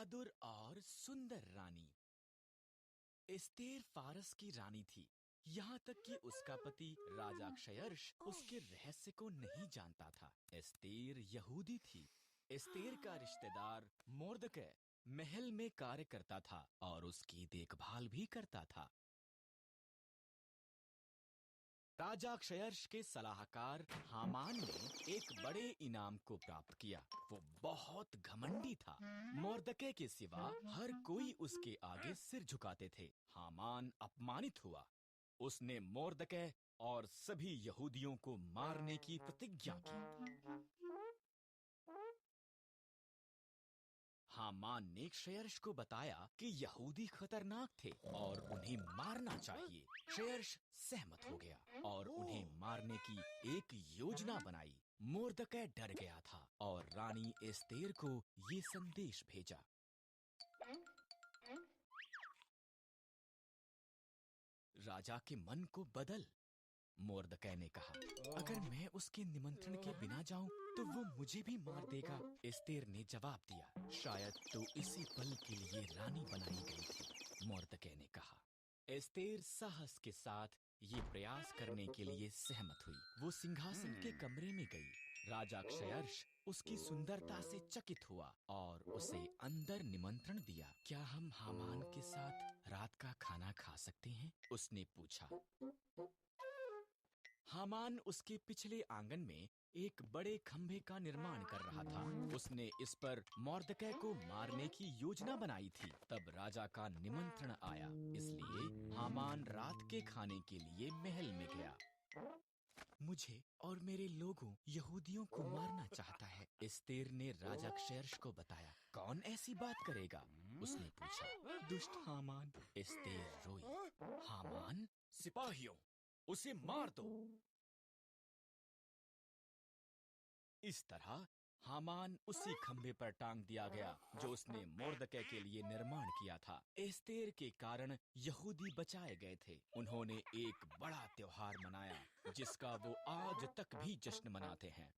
बहादुर और सुंदर रानी। एस्तेर फारस की रानी थी, यहाँ तक कि उसका पति राजा क्षयर्ष उसके रहस्य को नहीं जानता था। एस्तेर यहूदी थी। एस्तेर का रिश्तेदार मोर्दकै महल में कार्य करता था और उसकी देखभाल भी करता था। राजा क्षयर्ष के सलाहकार हामान ने एक बड़े इनाम को प्राप्त किया। वो बहुत घमंडी था। मोर्दकै के सिवा हर कोई उसके आगे सिर झुकाते थे। हामान अपमानित हुआ। उसने मोर्दकै और सभी यहूदियों को मारने की प्रतिज्ञा की। हामान ने क्षयर्ष को बताया कि यहूदी खतरनाक थे और उन्हें मारना चाहिए। क्षयर्ष सहमत हो गया और उन्हें मारने की एक योजना बनाई। मोर्दकै डर गया था और रानी एस्तेर को ये संदेश भेजा। राजा के मन को बदल, मोर्दकै ने कहा। अगर मैं उसके निमंत्रण के बिना जाऊं तो वो मुझे भी मार देगा। एस्तेर ने जवाब दिया, शायद तो इसी पल के लिए रानी बनाई गई थी। मोर्दकै ने कहा। एस्तेर साहस के साथ ये प्रयास करने के लिए सहमत हुई। वो सिंहासन के कमरे में गई। राजा क्षयर्ष उसकी सुंदरता से चकित हुआ और उसे अंदर निमंत्रण दिया। क्या हम हामान के साथ रात का खाना खा सकते हैं? उसने पूछा। हामान उसके पिछले आंगन में एक बड़े खंभे का निर्माण कर रहा था। उसने इस पर मोर्दकै को मारने की योजना बनाई थी। तब राजा का निमंत्रण आया, इसलिए हामान रात के खाने के लिए महल में गया। मुझे और मेरे लोगों यहूदियों को मारना चाहता है, एस्तेर ने राजा क्षयर्ष को बताया। कौन ऐसी बात करेगा? उसने पूछा। दुष्ट हामान, एस्तेर रोई। हामान, सिपाहियों, उसे मार दो। इस तरह हामान उसी खंभे पर टांग दिया गया जो उसने मोर्दकै के लिए निर्माण किया था। एस्तेर के कारण यहूदी बचाए गए थे। उन्होंने एक बड़ा त्योहार मनाया जिसका वो आज तक भी जश्न मनाते हैं।